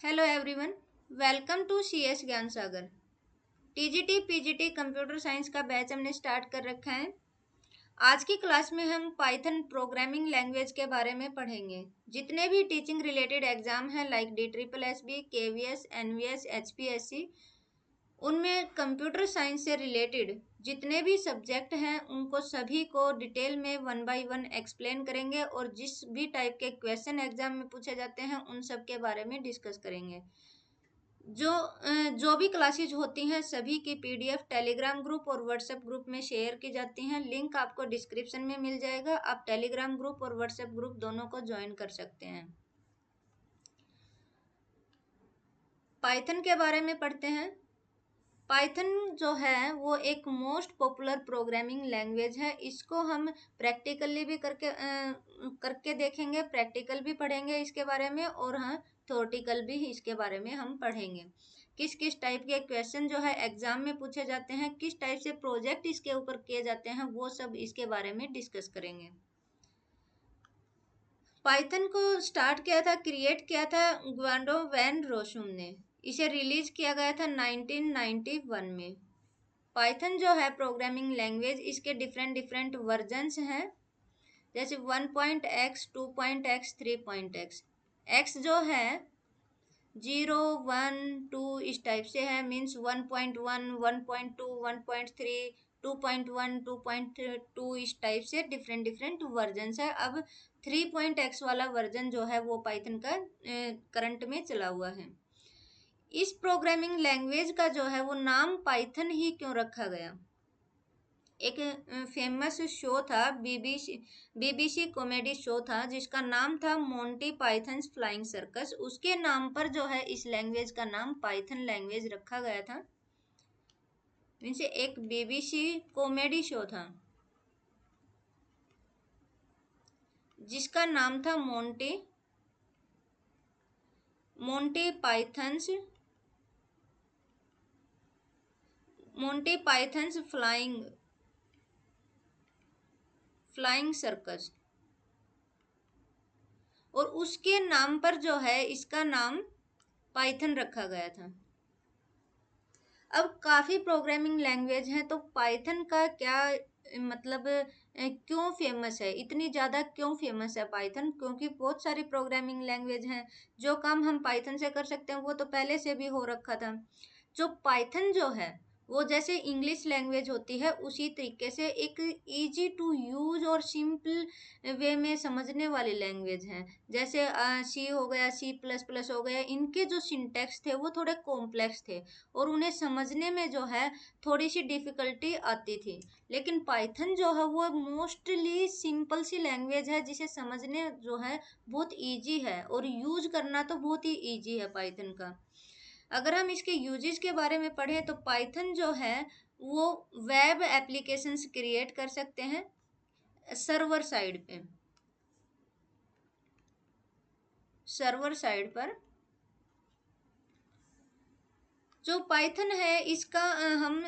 Hello everyone. Welcome to CS Gyan Sagar. TGT PGT computer science का batch हमने start कर रखा है। आज की क्लास में हम पाइथन प्रोग्रामिंग लैंग्वेज के बारे में पढ़ेंगे। जितने भी टीचिंग रिलेटेड एग्जाम हैं like DSSB, KVS, NVS, HPSC, उनमें कंप्यूटर साइंस से रिलेटेड जितने भी सब्जेक्ट हैं उनको सभी को डिटेल में वन बाय वन एक्सप्लेन करेंगे और जिस भी टाइप के क्वेश्चन एग्जाम में पूछे जाते हैं उन सब के बारे में डिस्कस करेंगे। जो भी क्लासेज होती हैं सभी की पीडीएफ टेलीग्राम ग्रुप और व्हाट्सएप ग्रुप में शेयर की जाती हैं। लिंक आपको डिस्क्रिप्शन में मिल जाएगा। आप टेलीग्राम ग्रुप और व्हाट्सएप ग्रुप दोनों को ज्वाइन कर सकते हैं। पाइथन के बारे में पढ़ते हैं। पाइथन जो है वो एक मोस्ट पॉपुलर प्रोग्रामिंग लैंग्वेज है। इसको हम प्रैक्टिकली भी करके देखेंगे, प्रैक्टिकल भी पढ़ेंगे इसके बारे में, और हाँ थ्योरेटिकल भी इसके बारे में हम पढ़ेंगे। किस किस टाइप के क्वेश्चन जो है एग्जाम में पूछे जाते हैं, किस टाइप से प्रोजेक्ट इसके ऊपर किए जाते हैं, वो सब इसके बारे में डिस्कस करेंगे। पाइथन को स्टार्ट किया था, क्रिएट किया था ग्वांडो वैन रोसुम ने। इसे रिलीज किया गया था 1991 में। पाइथन जो है प्रोग्रामिंग लैंग्वेज, इसके डिफरेंट डिफरेंट वर्जन्स हैं, जैसे 1.x, 2.x, 3.x। एक्स जो है 0, 1, 2 इस टाइप से है, मीन्स 1.1, 1.2, 1.3, 2.1, 2.2 इस टाइप से डिफरेंट डिफरेंट वर्जन्स है। अब 3.x वाला वर्जन जो है वो पाइथन का करंट में चला हुआ है। इस प्रोग्रामिंग लैंग्वेज का जो है वो नाम पाइथन ही क्यों रखा गया? एक फेमस शो था, बीबीसी कॉमेडी शो था जिसका नाम था मोंटी पाइथन्स फ्लाइंग सर्कस। उसके नाम पर जो है इस लैंग्वेज का नाम पाइथन लैंग्वेज रखा गया था। मीन्स एक बीबीसी कॉमेडी शो था जिसका नाम था Monty Monty pythons flying circus, और उसके नाम पर जो है इसका नाम पाइथन रखा गया था। अब काफ़ी प्रोग्रामिंग लैंग्वेज हैं, तो पाइथन का क्या मतलब क्यों फेमस है, इतनी ज़्यादा क्यों फेमस है पाइथन? क्योंकि बहुत सारी प्रोग्रामिंग लैंग्वेज हैं। जो काम हम पाइथन से कर सकते हैं वो तो पहले से भी हो रखा था। जो पाइथन जो है वो जैसे इंग्लिश लैंग्वेज होती है उसी तरीके से एक इजी टू यूज और सिंपल वे में समझने वाली लैंग्वेज है। जैसे सी हो गया, C++ हो गया, इनके जो सिंटैक्स थे वो थोड़े कॉम्प्लेक्स थे और उन्हें समझने में जो है थोड़ी सी डिफ़िकल्टी आती थी। लेकिन पाइथन जो है वो मोस्टली सिंपल सी लैंग्वेज है जिसे समझने जो है बहुत इजी है और यूज करना तो बहुत ही इजी है पाइथन का। अगर हम इसके यूजेस के बारे में पढ़ें तो पाइथन जो है वो वेब एप्लीकेशंस क्रिएट कर सकते हैं सर्वर साइड पर। जो पाइथन है इसका हम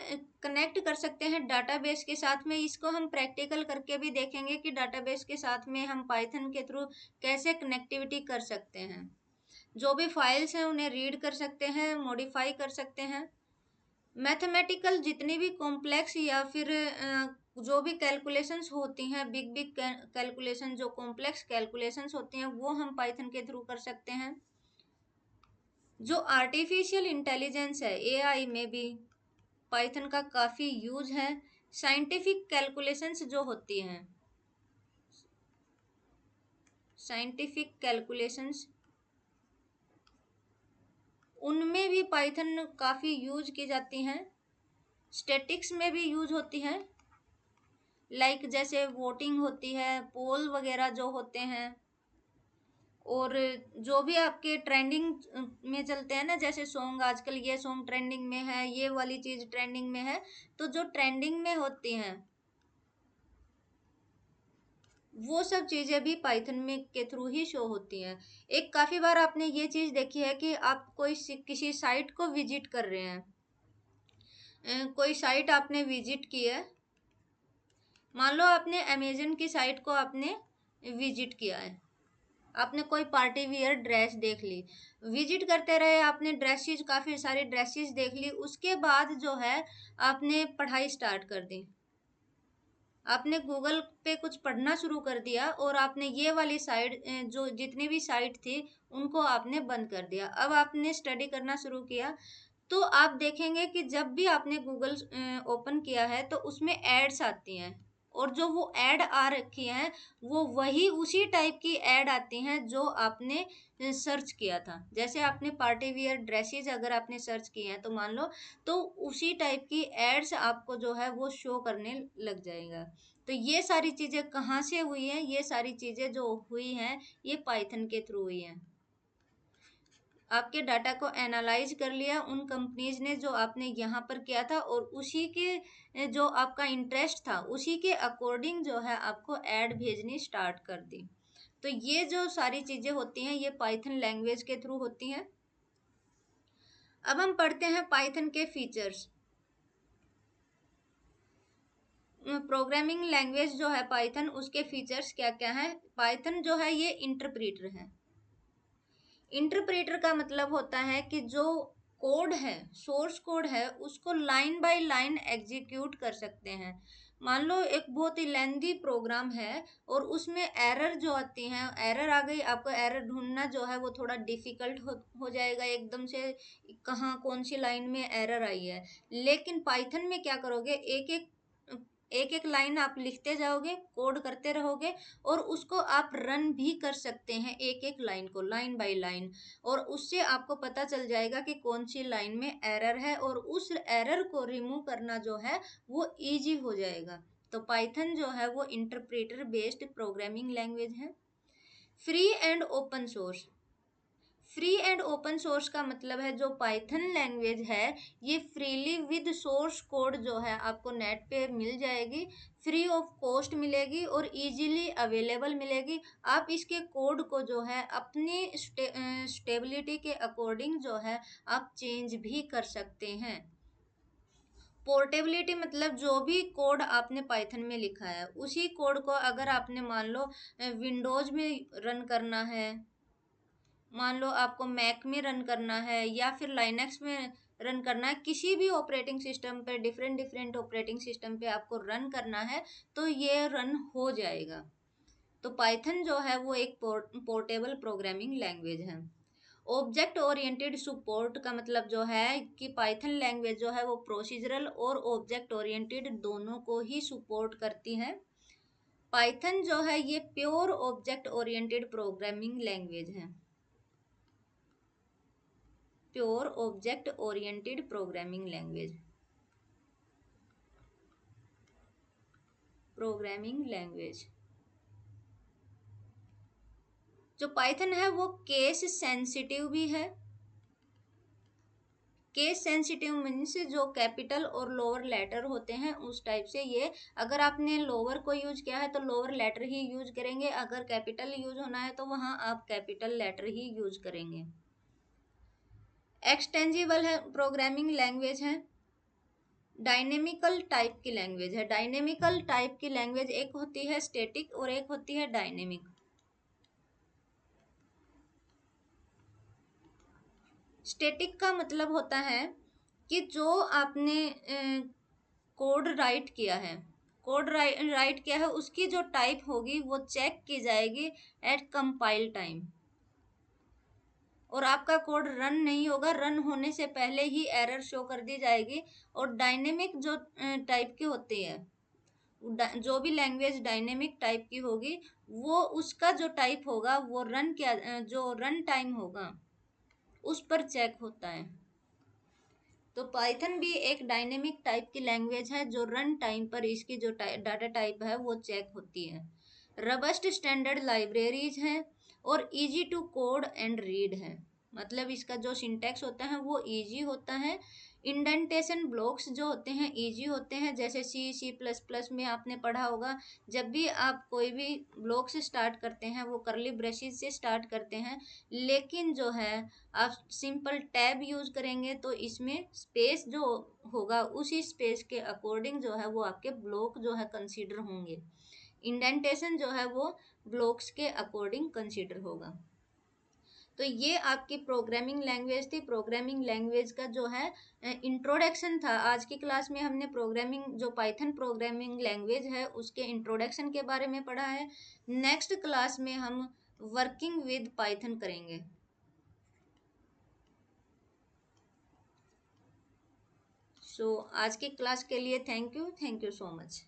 कनेक्ट कर सकते हैं डाटाबेस के साथ में। इसको हम प्रैक्टिकल करके भी देखेंगे कि डाटाबेस के साथ में हम पाइथन के थ्रू कैसे कनेक्टिविटी कर सकते हैं। जो भी फाइल्स हैं उन्हें रीड कर सकते हैं, मॉडिफाई कर सकते हैं। मैथमेटिकल जितनी भी कॉम्प्लेक्स या फिर जो भी कैलकुलेशंस होती हैं, बिग बिग कैलकुलेशन, जो कॉम्प्लेक्स कैलकुलेशंस होती हैं वो हम पाइथन के थ्रू कर सकते हैं। जो आर्टिफिशियल इंटेलिजेंस है एआई में भी पाइथन का काफ़ी यूज है। साइंटिफिक कैलकुलेशंस जो होती हैं, साइंटिफिक कैलकुलेशंस उनमें भी पाइथन काफ़ी यूज की जाती हैं। स्टैटिक्स में भी यूज होती हैं, लाइक जैसे वोटिंग होती है, पोल वगैरह जो होते हैं, और जो भी आपके ट्रेंडिंग में चलते हैं ना, जैसे सॉन्ग, आजकल ये सॉन्ग ट्रेंडिंग में है, ये वाली चीज़ ट्रेंडिंग में है, तो जो ट्रेंडिंग में होती हैं वो सब चीज़ें भी पाइथन में के थ्रू ही शो होती हैं। एक काफ़ी बार आपने ये चीज़ देखी है कि आप किसी साइट को विजिट कर रहे हैं, कोई साइट आपने विजिट की है, मान लो आपने अमेजन की साइट को आपने विजिट किया है, आपने कोई पार्टी वियर ड्रेस देख ली, विजिट करते रहे, आपने ड्रेसेस, काफी सारी ड्रेसेस देख ली, उसके बाद जो है आपने पढ़ाई स्टार्ट कर दी, आपने गूगल पे कुछ पढ़ना शुरू कर दिया और आपने ये वाली साइट, जो जितनी भी साइट थी उनको आपने बंद कर दिया, अब आपने स्टडी करना शुरू किया। तो आप देखेंगे कि जब भी आपने गूगल ओपन किया है तो उसमें एड्स आती हैं, और जो वो ऐड आ रखी हैं वो वही उसी टाइप की ऐड आती हैं जो आपने सर्च किया था। जैसे आपने पार्टी वियर ड्रेसेस अगर आपने सर्च किए हैं तो मान लो, तो उसी टाइप की एड्स आपको जो है वो शो करने लग जाएगा। तो ये सारी चीजें कहाँ से हुई हैं? ये सारी चीजें जो हुई हैं ये पाइथन के थ्रू हुई हैं। आपके डाटा को एनालाइज कर लिया उन कंपनीज ने जो आपने यहाँ पर किया था, और उसी के जो आपका इंटरेस्ट था उसी के अकॉर्डिंग जो है आपको ऐड भेजनी स्टार्ट कर दी। तो ये जो सारी चीजें होती हैं ये पाइथन लैंग्वेज के थ्रू होती हैं। अब हम पढ़ते हैं पाइथन के फीचर्स। प्रोग्रामिंग लैंग्वेज जो है पाइथन, उसके फीचर्स क्या क्या हैं? पाइथन जो है ये इंटरप्रेटर है। इंटरप्रेटर का मतलब होता है कि जो कोड है, सोर्स कोड है, उसको लाइन बाय लाइन एग्जीक्यूट कर सकते हैं। मान लो एक बहुत ही लेंदी प्रोग्राम है और उसमें एरर जो आती हैं, एरर आ गई, आपको एरर ढूंढना जो है वो थोड़ा डिफिकल्ट हो जाएगा एकदम से, कहाँ कौन सी लाइन में एरर आई है। लेकिन पाइथन में क्या करोगे, एक एक लाइन आप लिखते जाओगे, कोड करते रहोगे, और उसको आप रन भी कर सकते हैं एक एक लाइन को, लाइन बाय लाइन, और उससे आपको पता चल जाएगा कि कौन सी लाइन में एरर है, और उस एरर को रिमूव करना जो है वो इजी हो जाएगा। तो पाइथन जो है वो इंटरप्रेटर बेस्ड प्रोग्रामिंग लैंग्वेज है। Free and open source. Free and open source का मतलब है जो पाइथन लैंग्वेज है ये फ्रीली विद सोर्स कोड जो है आपको नेट पे मिल जाएगी, फ्री ऑफ कॉस्ट मिलेगी और इजीली अवेलेबल मिलेगी। आप इसके कोड को जो है अपनी स्टेबिलिटी के अकॉर्डिंग जो है आप चेंज भी कर सकते हैं। पोर्टेबिलिटी मतलब जो भी कोड आपने पाइथन में लिखा है उसी कोड को अगर आपने मान लो विंडोज में रन करना है, मान लो आपको मैक में रन करना है या फिर लाइनक्स में रन करना है, किसी भी ऑपरेटिंग सिस्टम पे, डिफरेंट डिफरेंट ऑपरेटिंग सिस्टम पे आपको रन करना है तो ये रन हो जाएगा। तो पाइथन जो है वो एक पोर्टेबल प्रोग्रामिंग लैंग्वेज है। ऑब्जेक्ट ओरिएंटेड सपोर्ट का मतलब जो है कि पाइथन लैंग्वेज जो है वो प्रोसीजरल और ऑब्जेक्ट ओरिएंटेड दोनों को ही सपोर्ट करती है। पाइथन जो है ये pure object oriented programming language है। Pure object oriented programming language, programming language. जो पाइथन है वो केस सेंसिटिव भी है। केस सेंसिटिव मीन्स जो कैपिटल और लोअर लेटर होते हैं उस टाइप से ये, अगर आपने लोअर को यूज किया है तो लोअर लेटर ही यूज करेंगे, अगर कैपिटल यूज होना है तो वहां आप कैपिटल लेटर ही यूज करेंगे। एक्सटेंजिबल है प्रोग्रामिंग लैंग्वेज है। डायनेमिकल टाइप की लैंग्वेज है। डायनेमिकल टाइप की लैंग्वेज एक होती है स्टैटिक और एक होती है डायनेमिक। स्टैटिक का मतलब होता है कि जो आपने कोड राइट किया है, कोड राइट किया है उसकी जो टाइप होगी वो चेक की जाएगी एट कंपाइल टाइम, और आपका कोड रन नहीं होगा, रन होने से पहले ही एरर शो कर दी जाएगी। और डायनेमिक जो टाइप की होती है, जो भी लैंग्वेज डायनेमिक टाइप की होगी वो उसका जो टाइप होगा वो जो रन टाइम होगा उस पर चेक होता है। तो पाइथन भी एक डायनेमिक टाइप की लैंग्वेज है जो रन टाइम पर इसकी जो डाटा टाइप है वो चेक होती है। रबस्ट स्टैंडर्ड लाइब्रेरीज हैं और easy to code and read है, मतलब इसका जो सिंटैक्स होता है वो इजी होता है। इंडेंटेशन ब्लॉक्स जो होते हैं इजी होते हैं, जैसे C++ में आपने पढ़ा होगा, जब भी आप कोई भी ब्लॉक से स्टार्ट करते हैं वो करली ब्रेसेस से स्टार्ट करते हैं, लेकिन जो है आप सिंपल टैब यूज करेंगे तो इसमें स्पेस जो होगा उसी स्पेस के अकॉर्डिंग जो है वो आपके ब्लॉक जो है कंसीडर होंगे। इंडेंटेशन जो है वो ब्लॉक्स के अकॉर्डिंग कंसीडर होगा। तो ये आपकी प्रोग्रामिंग लैंग्वेज थी। प्रोग्रामिंग लैंग्वेज का जो है इंट्रोडक्शन था। आज की क्लास में हमने प्रोग्रामिंग जो पाइथन प्रोग्रामिंग लैंग्वेज है उसके इंट्रोडक्शन के बारे में पढ़ा है। नेक्स्ट क्लास में हम वर्किंग विद पाइथन करेंगे। सो आज की क्लास के लिए थैंक यू सो मच।